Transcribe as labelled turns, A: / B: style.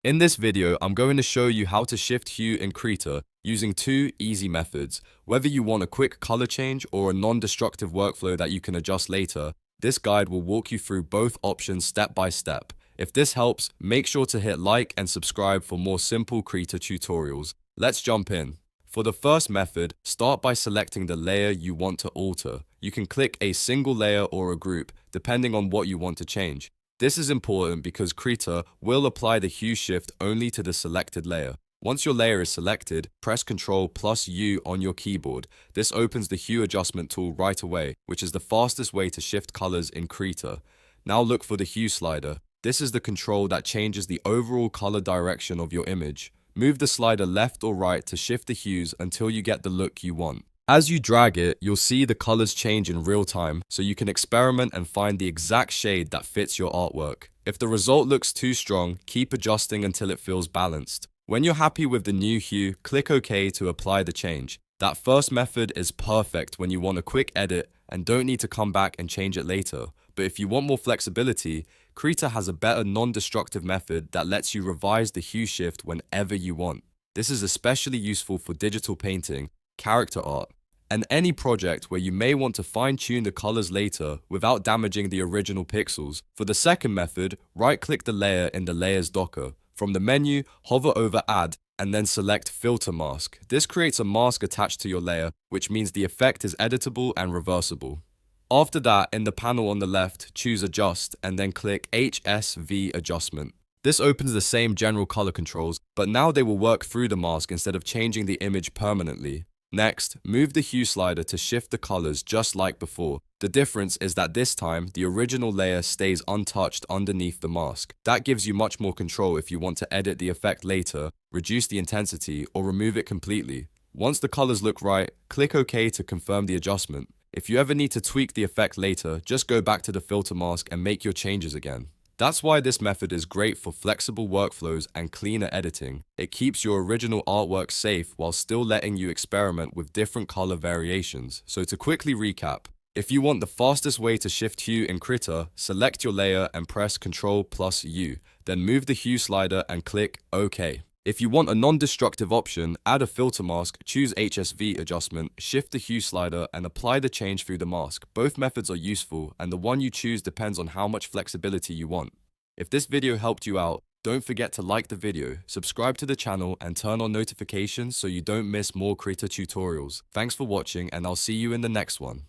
A: In this video, I'm going to show you how to shift hue in Krita using two easy methods. Whether you want a quick color change or a non-destructive workflow that you can adjust later, this guide will walk you through both options step by step. If this helps, make sure to hit like and subscribe for more simple Krita tutorials. Let's jump in. For the first method, start by selecting the layer you want to alter. You can click a single layer or a group, depending on what you want to change. This is important because Krita will apply the hue shift only to the selected layer. Once your layer is selected, press Ctrl plus U on your keyboard. This opens the hue adjustment tool right away, which is the fastest way to shift colors in Krita. Now look for the hue slider. This is the control that changes the overall color direction of your image. Move the slider left or right to shift the hues until you get the look you want. As you drag it, you'll see the colors change in real time, so you can experiment and find the exact shade that fits your artwork. If the result looks too strong, keep adjusting until it feels balanced. When you're happy with the new hue, click OK to apply the change. That first method is perfect when you want a quick edit and don't need to come back and change it later. But if you want more flexibility, Krita has a better non-destructive method that lets you revise the hue shift whenever you want. This is especially useful for digital painting, character art, and any project where you may want to fine-tune the colors later without damaging the original pixels. For the second method, right-click the layer in the Layers docker. From the menu, hover over Add, and then select Filter Mask. This creates a mask attached to your layer, which means the effect is editable and reversible. After that, in the panel on the left, choose Adjust, and then click HSV Adjustment. This opens the same general color controls, but now they will work through the mask instead of changing the image permanently. Next, move the hue slider to shift the colors just like before. The difference is that this time, the original layer stays untouched underneath the mask. That gives you much more control if you want to edit the effect later, reduce the intensity, or remove it completely. Once the colors look right, click OK to confirm the adjustment. If you ever need to tweak the effect later, just go back to the filter mask and make your changes again. That's why this method is great for flexible workflows and cleaner editing. It keeps your original artwork safe while still letting you experiment with different color variations. So to quickly recap, if you want the fastest way to shift hue in Krita, select your layer and press Ctrl plus U. Then move the hue slider and click OK. If you want a non-destructive option, add a filter mask, choose HSV adjustment, shift the hue slider, and apply the change through the mask. Both methods are useful, and the one you choose depends on how much flexibility you want. If this video helped you out, don't forget to like the video, subscribe to the channel, and turn on notifications so you don't miss more Krita tutorials. Thanks for watching, and I'll see you in the next one.